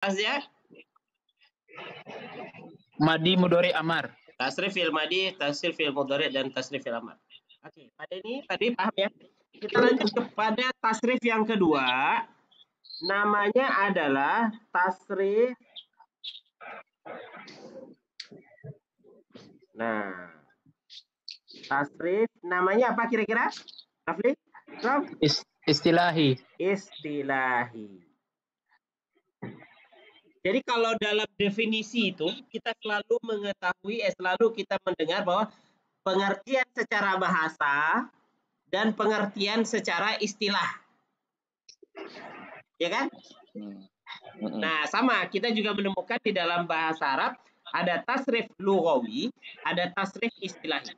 ya? Madi mudhari amar. Tasrif fi'il madi, tasrif fi'il mudhari, dan tasrif fi'il amar. Oke, pada ini tadi paham ya? Kita lanjut kepada tasrif yang kedua. Namanya adalah tasrif. Nah, tasrif namanya apa kira-kira? Rafli? Istilahi. Istilahi. Jadi kalau dalam definisi itu kita selalu mengetahui, selalu kita mendengar bahwa pengertian secara bahasa dan pengertian secara istilah. Ya kan? Nah, sama. Kita juga menemukan di dalam bahasa Arab ada tasrif lughawi, ada tasrif istilahi.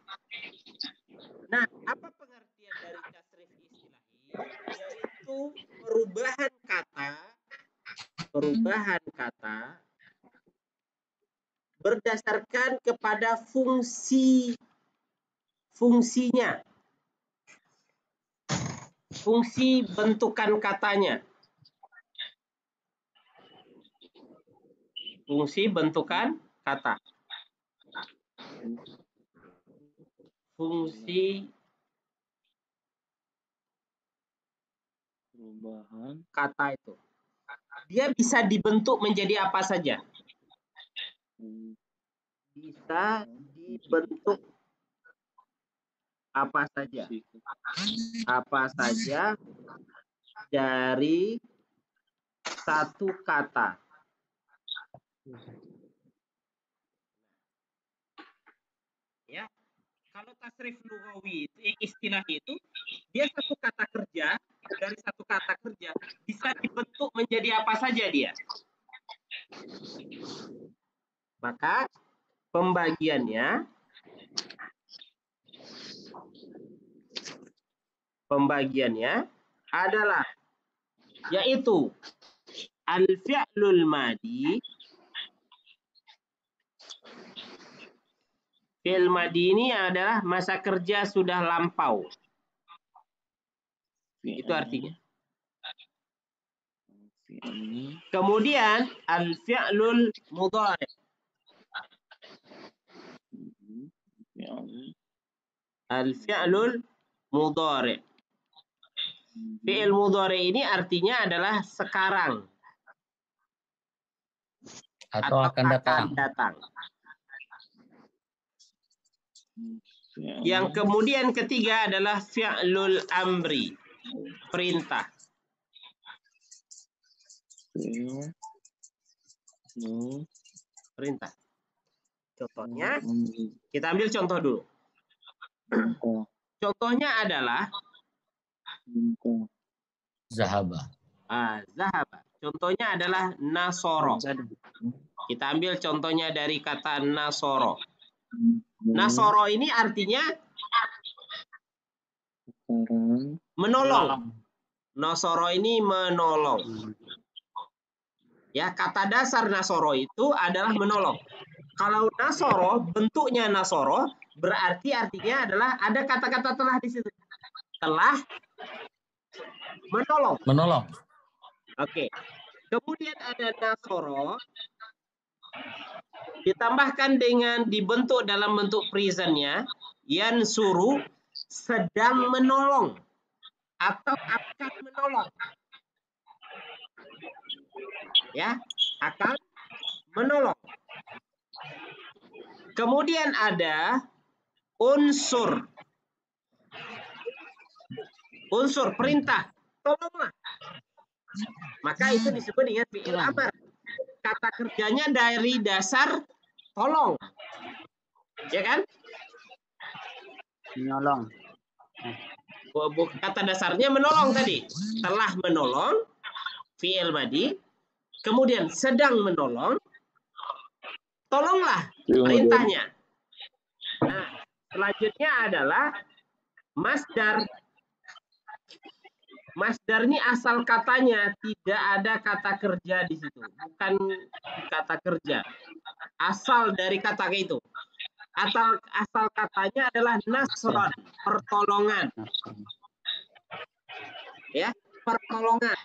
Nah, apa pengertian dari tasrif istilahi? Yaitu perubahan kata berdasarkan kepada fungsinya, fungsi bentukan katanya. Fungsi bentukan kata. Fungsi perubahan kata itu. Dia bisa dibentuk menjadi apa saja. Bisa dibentuk apa saja. Apa saja dari satu kata. Ya. Kalau tasrif lughawi istilah itu dia satu kata kerja, dari satu kata kerja bisa dibentuk menjadi apa saja dia. Maka pembagiannya adalah yaitu al-fi'lul madi. Fi'il madi ini adalah masa kerja sudah lampau. Itu artinya. Kemudian al-fi'lul mudhari. Al-fi'lul mudhari. Fi'il mudhari ini artinya adalah sekarang. Atau akan datang. Yang kemudian ketiga adalah fi'lul amri. Perintah. Perintah. Contohnya, kita ambil contoh dulu. Contohnya adalah Zahaba. Zahaba. Contohnya adalah nasoro. Kita ambil contohnya dari kata nasoro. Nasoro ini artinya menolong. Nasoro ini menolong. Ya, kata dasar nasoro itu adalah menolong. Kalau nasoro, bentuknya nasoro, berarti artinya adalah ada kata-kata telah di situ. Telah menolong. Oke. Kemudian ada nasoro ditambahkan dengan dibentuk dalam bentuk presentnya, yansuru, sedang menolong atau akan menolong. Ya, akan menolong. Kemudian ada unsur. Unsur perintah, tolonglah. Maka itu disebut dengan fi'il amar. Kata kerjanya dari dasar tolong. Ya kan? Menolong. Kata dasarnya menolong tadi. Telah menolong, fi'il madi. Kemudian sedang menolong, tolonglah perintahnya. Nah, selanjutnya adalah masdar. Masdar ini asal katanya tidak ada kata kerja di situ, bukan kata kerja. Asal dari kata itu. Asal katanya adalah nasron, pertolongan. Ya, pertolongan.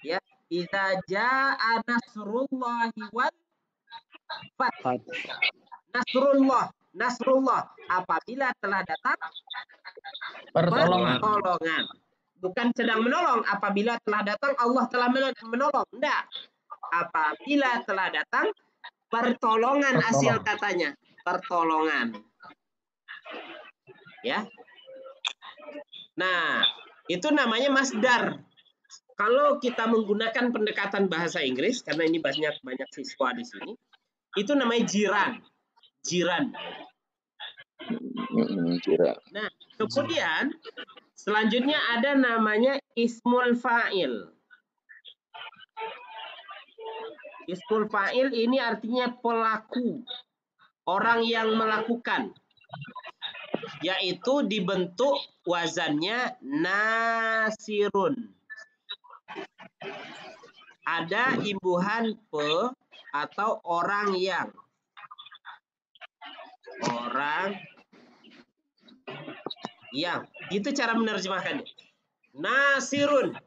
Ya, Idza jaa nasrullahi wal fath. Nasrullah apabila telah datang pertolongan. Bukan sedang menolong, apabila telah datang Allah telah menolong. Enggak. Apabila telah datang pertolongan, hasil katanya. Pertolongan. Ya. Nah, itu namanya masdar. Kalau kita menggunakan pendekatan bahasa Inggris, karena ini banyak siswa di sini, itu namanya jiran. Jiran. Nah, kemudian selanjutnya ada namanya ismul fa'il. Ismul fa'il ini artinya pelaku, orang yang melakukan, yaitu dibentuk wazannya nasirun. Ada imbuhan pe atau orang yang. Orang yang. Itu cara menerjemahkannya. Nasirun.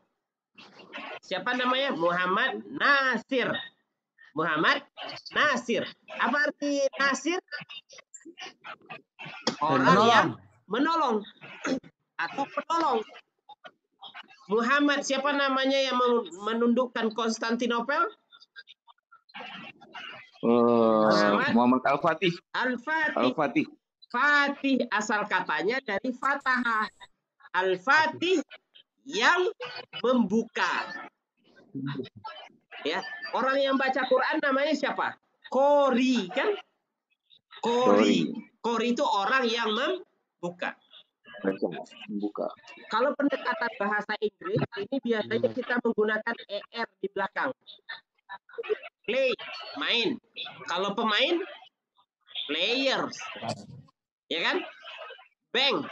Siapa namanya? Muhammad Nasir. Muhammad Nasir. Apa arti Nasir? Orang yang menolong atau penolong. Muhammad, siapa namanya yang menundukkan Konstantinopel? Muhammad Al-Fatih. Al-Fatih. Fatih asal katanya dari Fatahah. Al-Fatih yang membuka. Ya, orang yang baca Quran namanya siapa? Qori, kan? Qori. Qori itu orang yang membuka. Kalau pendekatan bahasa Inggris ini biasanya kita menggunakan er di belakang. Play, main. Kalau pemain, players. Ya kan? Bank,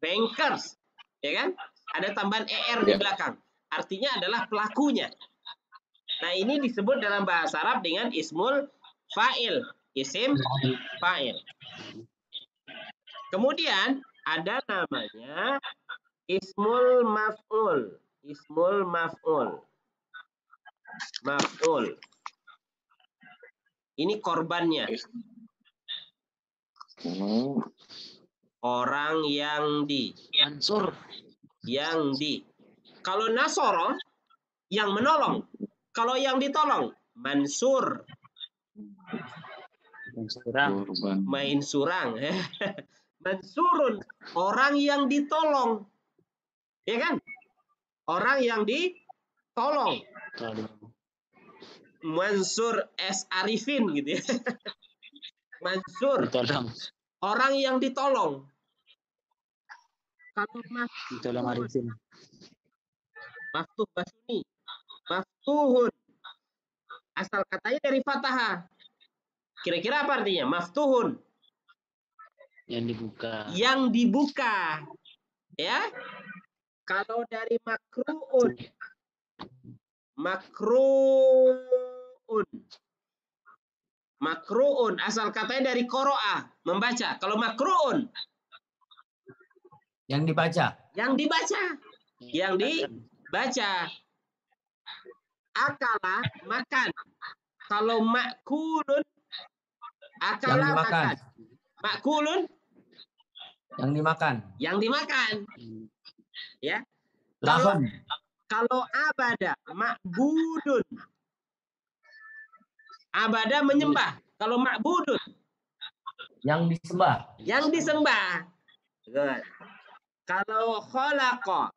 bankers. Ya kan? Ada tambahan er di belakang. Artinya adalah pelakunya. Nah, ini disebut dalam bahasa Arab dengan ismul fa'il. Isim fa'il. Kemudian ada namanya ismul maf'ul. Ismul maf'ul. Maf'ul. Ini korbannya. Orang yang di. Mansur. Yang di. Kalau nasoro, yang menolong. Kalau yang ditolong, mansur. Main surang. Mansurun, orang yang ditolong. Ya kan? Orang yang ditolong. Mansur S. Arifin gitu ya. Mansur. Orang yang ditolong. Kalau Maftuhun. Maftuh Basuni. Maftuhun. Asal katanya dari Fatahah. Kira-kira apa artinya? Maftuhun. Yang dibuka. Yang dibuka. Ya. Kalau dari makruun. Makruun. Makruun. Asal katanya dari qoro'ah. Membaca. Kalau makruun. Yang dibaca. Yang dibaca. Yang dibaca. Akala, makan. Kalau makulun, akala, makan. Makulun, yang dimakan. Yang dimakan. Ya. Kalau abada, ma'budun. Abada menyembah. Kalau ma'budun, yang disembah. Yang disembah. Good. Kalau khalaqa,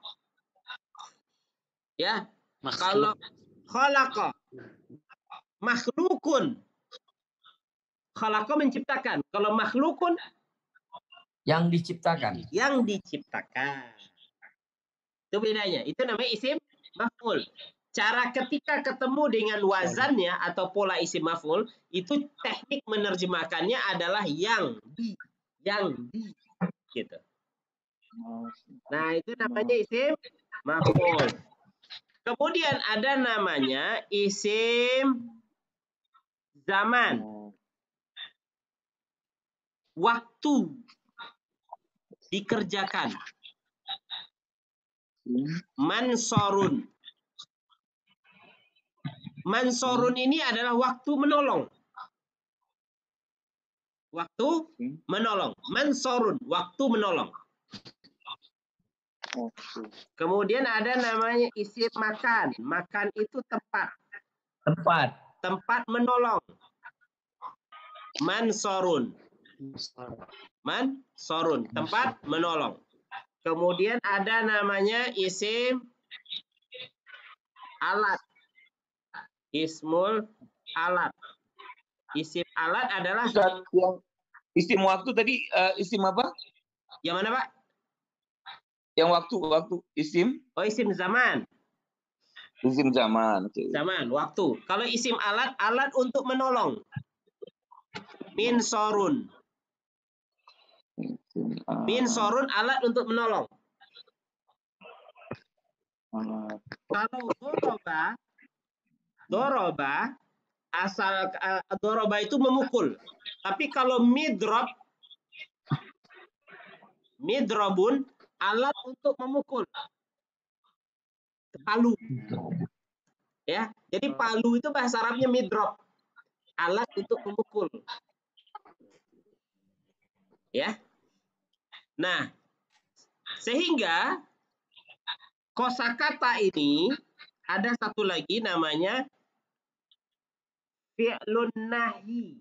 ya. Kalau khalaqa, makhlukun. Khalaqa menciptakan. Kalau makhlukun, yang diciptakan. Yang diciptakan. Itu bedanya. Itu namanya isim maf'ul. Cara ketika ketemu dengan wazannya atau pola isim maf'ul, itu teknik menerjemahkannya adalah yang di. Gitu. Nah, itu namanya isim maf'ul. Kemudian ada namanya isim zaman. Waktu dikerjakan. Mansorun. Mansorun ini adalah waktu menolong. Waktu menolong. Mansorun, waktu menolong. Kemudian ada namanya isim makan. Makan itu tempat. Tempat. Tempat menolong. Mansorun. Mansorun, tempat menolong. Kemudian ada namanya isim alat. Ismul alat. Isim alat adalah Ustaz, yang isim waktu tadi isim apa? yang mana, Pak? Yang waktu isim? Oh, isim zaman. Isim zaman. Oke. Zaman, waktu. Kalau isim alat, alat untuk menolong. Min sorun. Min sorun, alat untuk menolong. Kalau doroba, asal doroba itu memukul. Tapi kalau midrobun, alat untuk memukul. Palu. Ya, jadi palu itu bahasa Arabnya midrob. Alat untuk memukul. Ya. Nah, sehingga kosakata ini ada satu lagi namanya fi'lun nahi,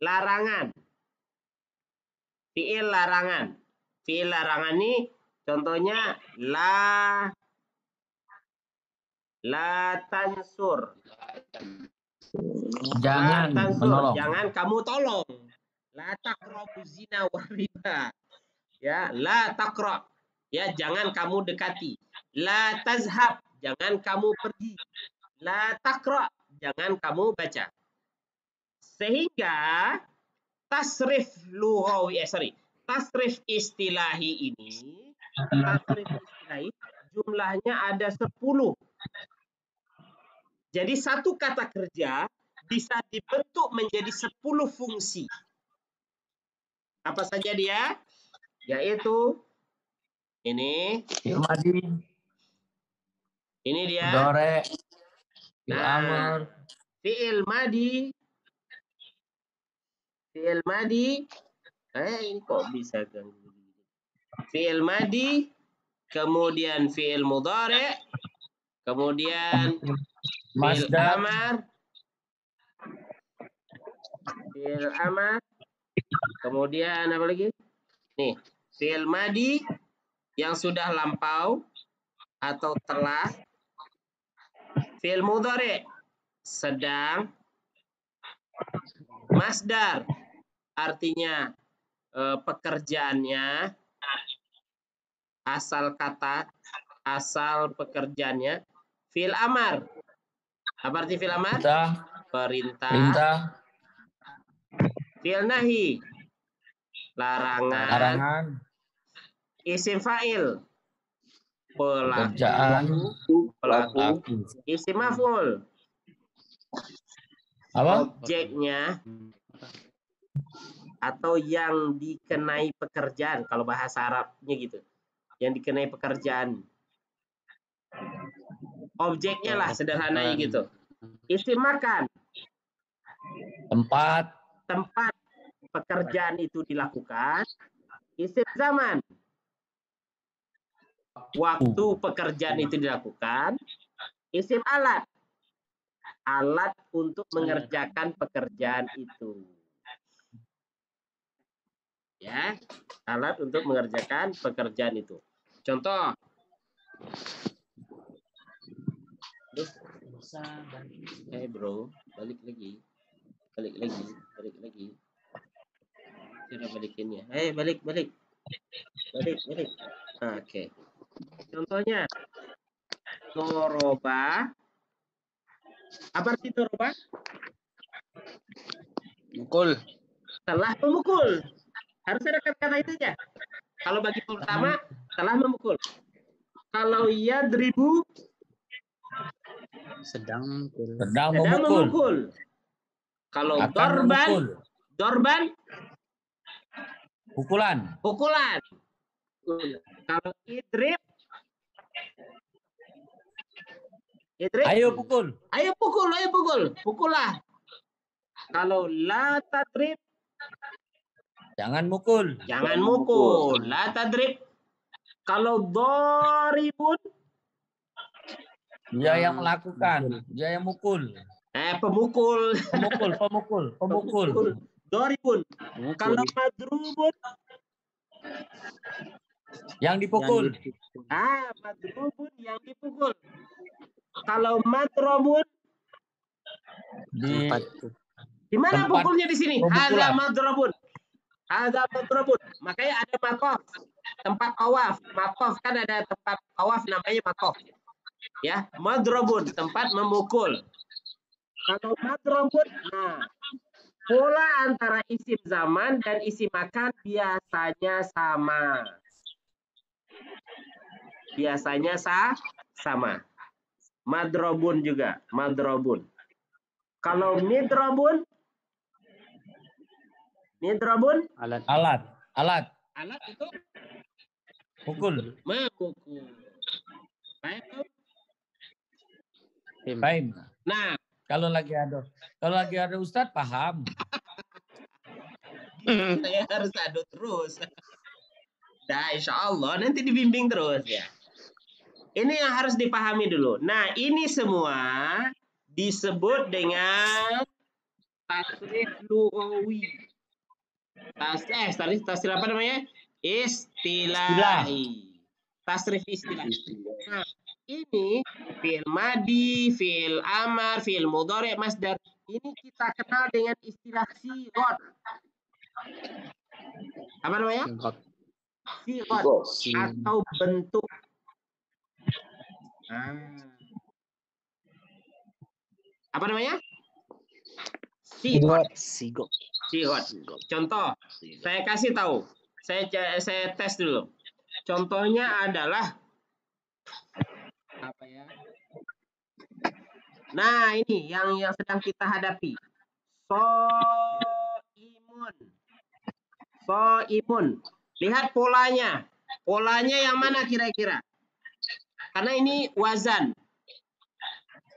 larangan. Fi'il larangan. Fi'il larangan ini contohnya la tansur. Jangan La tansur, menolong. jangan kamu tolong. La taqrabu zina wa riba. Ya, la taqra. Ya, jangan kamu dekati. La tazhab, jangan kamu pergi. La taqra, jangan kamu baca. Sehingga tasrif lughawi, tasrif istilahi ini, jumlahnya ada 10. Jadi satu kata kerja bisa dibentuk menjadi 10 fungsi. Apa saja dia? Yaitu ini. Fi'il madi. Ini dia. Mudhari. Fi'il Nah, amr. fi'il madi. Fi'il madi. Ini kok bisa ganggu? Fi'il madi, kemudian fi'il mudhari, kemudian fi'il Masdar. amar, fi'il amar, kemudian apa lagi? Nih, fi'il madi yang sudah lampau atau telah, fi'il mudhari sedang, masdar artinya pekerjaannya, asal kata, asal pekerjaannya. Fi'il amar. Apa arti fi'il amar? Perintah. Fi'il nahi. Larangan. Isim fa'il. Pelaku. Isim maf'ul. Apa? Objeknya atau yang dikenai pekerjaan, kalau bahasa Arabnya gitu, yang dikenai pekerjaan, objeknya lah sederhananya gitu. Isim makan, tempat pekerjaan itu dilakukan. Isim zaman, waktu pekerjaan itu dilakukan. Isim alat untuk mengerjakan pekerjaan itu. Ya, alat untuk mengerjakan pekerjaan itu. Contoh. Bro, balik lagi. Sudah balikin ya. Balik. Oke. Contohnya, doroba. Apa arti doroba? Mukul. Telah memukul. Harus ada kata-kata itu ya. Kalau bagi pertama, telah memukul. Kalau yadribu, sedang memukul. Kalau dorban, pukulan. Kalau idrib, Idris? Ayo pukul. Ayo pukul, ayo pukul. Pukullah. Kalau la tadrib, Jangan mukul. jangan mukul. La tadrib. Kalau doribun, Dia yang melakukan. Dia yang mukul. pemukul. Pemukul. Doribun. Kalau madrubun, Yang dipukul. madrubun yang dipukul. Kalau madrobun, di mana tempat pukulnya di sini? pemukulan. Ada madrobun. Ada madrobun. Makanya ada makof. Tempat tawaf. Makof kan ada tempat tawaf namanya makof. Ya, madrobun, tempat memukul. Kalau madrobun, nah, pola antara isim zaman dan isim makan biasanya sama. Biasanya sama. Madrobun juga, madrobun. Kalau midrobun, Alat. alat itu Pukul. memukul. Baik. Fahim. Nah, Kalau lagi ada Ustadz paham. saya harus adu terus. Nah, insya Allah nanti dibimbing terus ya. Ini yang harus dipahami dulu. Nah, ini semua disebut dengan tasrif lughawi. Tasrif apa namanya? Istilahi. Tasrif istilah. Nah, ini fi'il madi, fi'il amar, fi'il mudhari', masdar. Ini kita kenal dengan istilah sigot. Apa namanya? Sigot atau bentuk. Apa namanya? Sigot. Contoh, saya kasih tahu. Saya tes dulu. Contohnya adalah apa ya? Nah, ini yang sedang kita hadapi. Soimun. Lihat polanya. Polanya yang mana kira-kira? Karena ini wazan.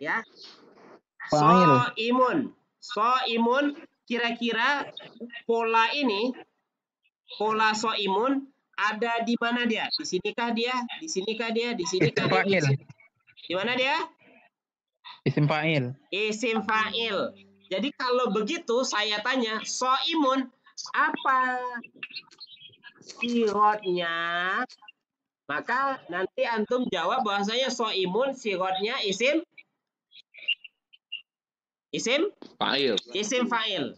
Ya. Soimun. Kira-kira pola ini, pola soimun ada di mana dia? Di sinikah dia? Di sinikah dia? Di sinikah dia? Di mana dia? Isim fa'il. Isim fa'il. Jadi kalau begitu saya tanya, soimun apa sirotnya? Maka nanti antum jawab bahwasanya soimun sirotnya isim fa'il.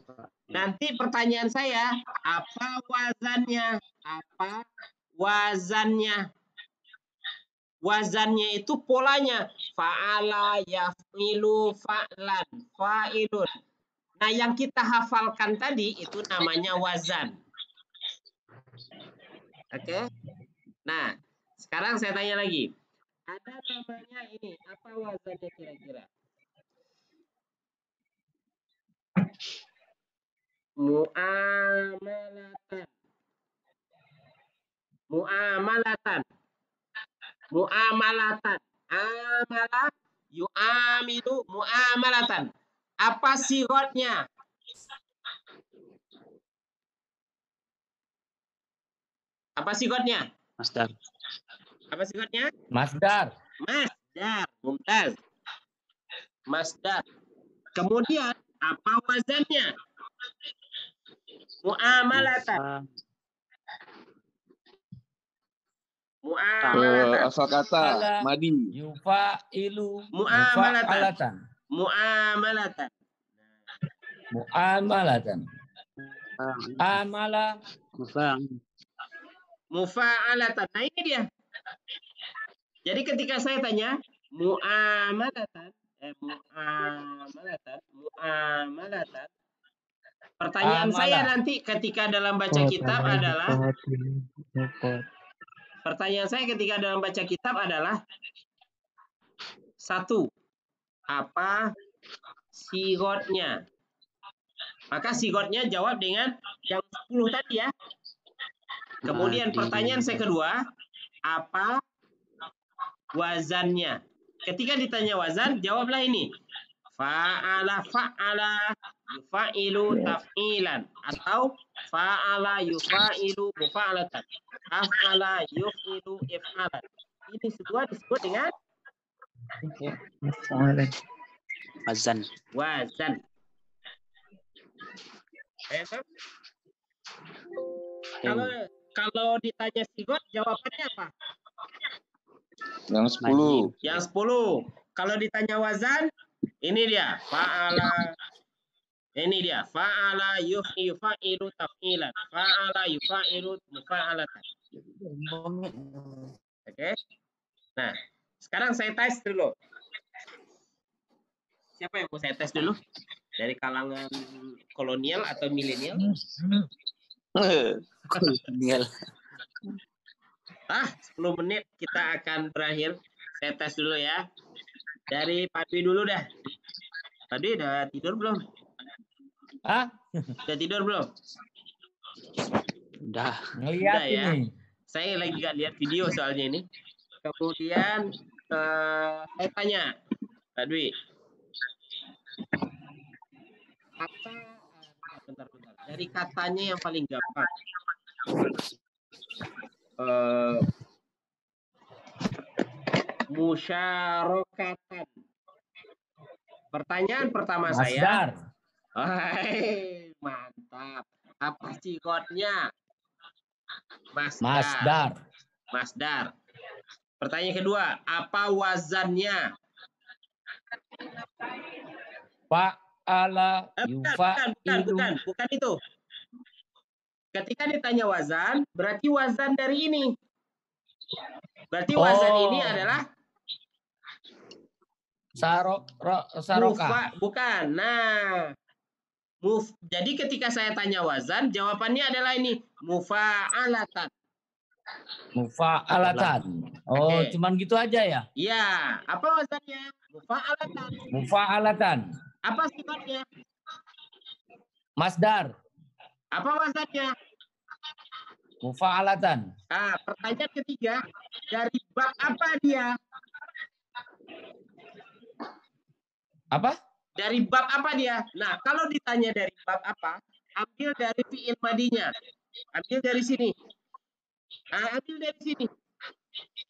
Nanti pertanyaan saya, apa wazannya? Wazannya itu polanya. Fa'ala, yaf'ilu, fa'lan, fa'ilun. Nah, yang kita hafalkan tadi itu namanya wazan. Oke? Nah, sekarang saya tanya lagi. Ada namanya ini, apa wazannya kira-kira? Mu'amalatan. Amala yu'amilu mu'amalatan. Apa sirotnya? Masdar. Apa sirotnya? Masdar. Mumtaz. Masdar. Kemudian apa wazannya? Mu'amalatan. Asal kata madi. Yufa'ilu. Mu'amalatan. Amala. Mufa'alatan. Nah, ini dia. Jadi ketika saya tanya mu'amalatan. Pertanyaan saya nanti ketika dalam baca kitab adalah satu, apa sigotnya? Maka sigotnya jawab dengan yang 10 tadi ya. Kemudian pertanyaan saya kedua, apa wazannya? ketika ditanya wazan, jawablah ini. Fa'ala fa'ala yufa'ilu taf'ilan atau fa'ala yufa'ilu mufa'alatan. Af'ala yuf'ilu if'alan. Ini semua disebut dengan Wazan. wazan. Kalau ditanya sigot, jawabannya apa? Yang 10. Yang 10. Kalau ditanya wazan, ini dia. Fa'ala. Ini dia. Fa'ala yufa'ilu taf'ilan. Fa'ala yufa'ilu mufa'alatan. Oke. Nah, sekarang saya tes dulu. Siapa yang mau saya tes dulu? Dari kalangan kolonial atau milenial? Kolonial. 10 menit kita akan berakhir. Saya tes dulu ya. Dari Pak Dwi dulu dah. Pak Dwi udah tidur belum? Hah? Udah tidur belum? Udah. Ngeliat Udah ya. ini. Saya lagi gak lihat video soalnya ini. Kemudian saya tanya, Pak Dwi. Bentar. Dari katanya yang paling gampang. Musyarakatan. Pertanyaan pertama saya. Masdar. Mantap. Apa sigotnya? Masdar. Pertanyaan kedua, apa wazannya? Fa'ala yufa'ilu. Bukan itu. Ketika ditanya wazan, berarti wazan dari ini. Berarti wazan ini adalah Saroka. Bukan. Nah, jadi ketika saya tanya wazan, jawabannya adalah ini, mufa'alatan. Oh, Oke. cuman gitu aja ya? Iya. Apa wazannya? Mufa'alatan. Apa sifatnya? Masdar. Apa wazannya? Mufa'alatan. Pertanyaan ketiga, dari bab apa dia? Apa? Dari bab apa dia? Nah, kalau ditanya dari bab apa, ambil dari fi'il madinya. Ambil dari sini. Ambil dari sini.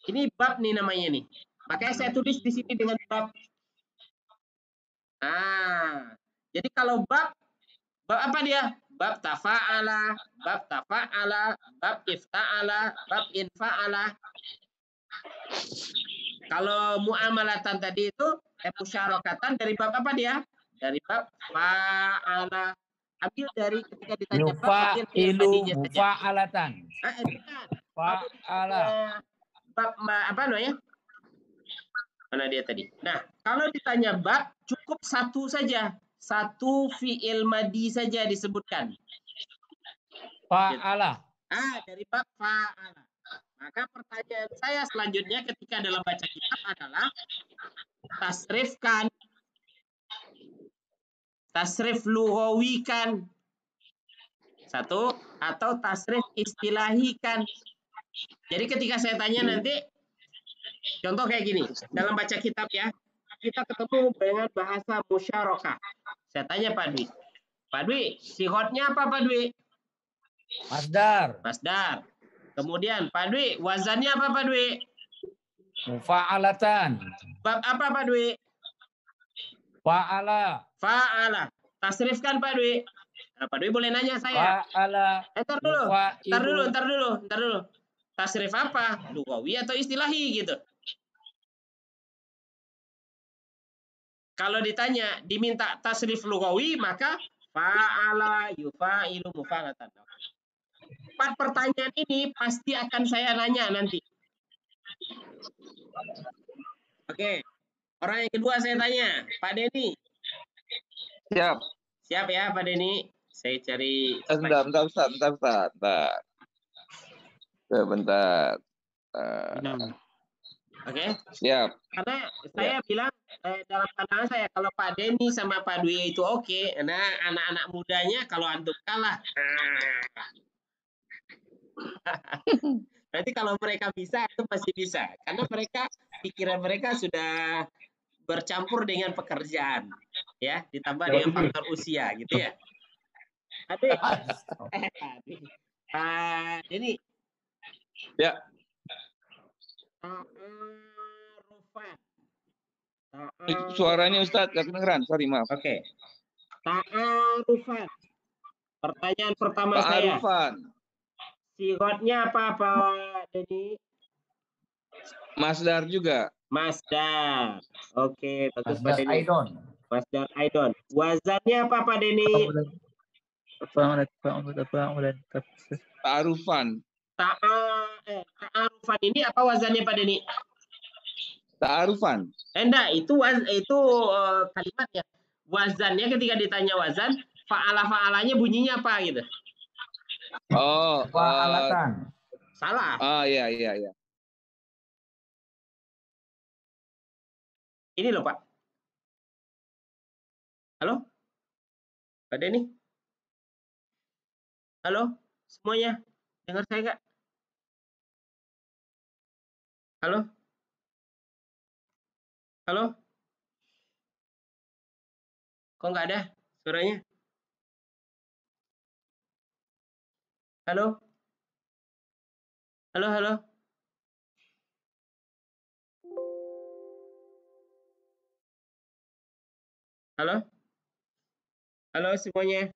Ini bab nih namanya nih. Makanya saya tulis di sini dengan bab. Jadi kalau bab apa dia? Bab tafa'ala, bab ifta'ala, bab infa'ala. Kalau muamalatan tadi itu musyarakatan dari bab apa dia? Dari bab fa'ala. Ambil dari ketika ditanya bab, ambil Yufa'ilu madinya saja. mufa'alatan. Bukan. Fa'ala. Bab apa namanya? Mana dia tadi? Nah, kalau ditanya bab, cukup satu saja. Satu fi'il madi saja disebutkan. Fa'ala. Dari bab fa'ala. Maka pertanyaan saya selanjutnya ketika dalam baca kitab adalah tasrifkan. Tasrif lughawikan. Satu. Atau tasrif istilahikan. Jadi ketika saya tanya nanti, contoh kayak gini. Dalam baca kitab ya, kita ketemu dengan bahasa musyarakah. Saya tanya Pak Dwi. Pak Dwi, sighotnya apa Pak Dwi? Masdar. Kemudian Pak Dwi, wazannya apa Pak Dwi? Mufa'alatan. Bab apa Pak Dwi? Fa'ala. Tasrifkan Pak Dwi. Nah, Pak Dwi boleh nanya saya. Fa'ala. Ntar dulu. Tasrif apa? Lughawi atau istilahi gitu. Kalau ditanya, diminta tasrif lughawi, maka fa'ala yufa'ilu mufa'alatan. 4 pertanyaan ini pasti akan saya nanya nanti. Oke. Orang yang kedua saya tanya, Pak Denny. Siap. Siap ya Pak Denny? Saya cari. Bentar, Ustaz. Bentar. Oke. Siap. Karena saya bilang dalam pandangan saya kalau Pak Denny sama Pak Dwi itu oke. Nah anak-anak mudanya kalau antum kalah. Berarti kalau mereka bisa, itu pasti bisa. Karena pikiran mereka sudah bercampur dengan pekerjaan. Ya, ditambah dengan faktor usia gitu ya. Adik, ini. Ya. Ta'arufan. Suaranya Ustadz, nggak kedengeran. Sorry, maaf. Oke. Ta'arufan. Pertanyaan pertama saya. Ta'arufan. Sigotnya apa, Pak Denny? Masdar juga. Masdar. Oke, bagus Pak Masdar Denny. Aidon. Masdar Aidon. Wazannya apa, Pak Denny? Ta'arufan. Ta'arufan ini apa wazannya, Pak Denny? Ta'arufan. Enggak, itu kalimatnya. Wazannya ketika ditanya wazan, fa'alanya bunyinya apa gitu? Oh, Fa'alatan. Salah. iya. Ini loh, Pak. Halo? Pak Denny? Halo? Semuanya? Dengar saya nggak? Halo? Halo? Kok nggak ada suaranya? Halo? Halo? Halo? Halo semuanya?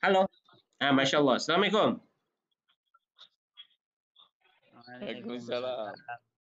Halo? Masya Allah. Assalamualaikum. Waalaikumsalam.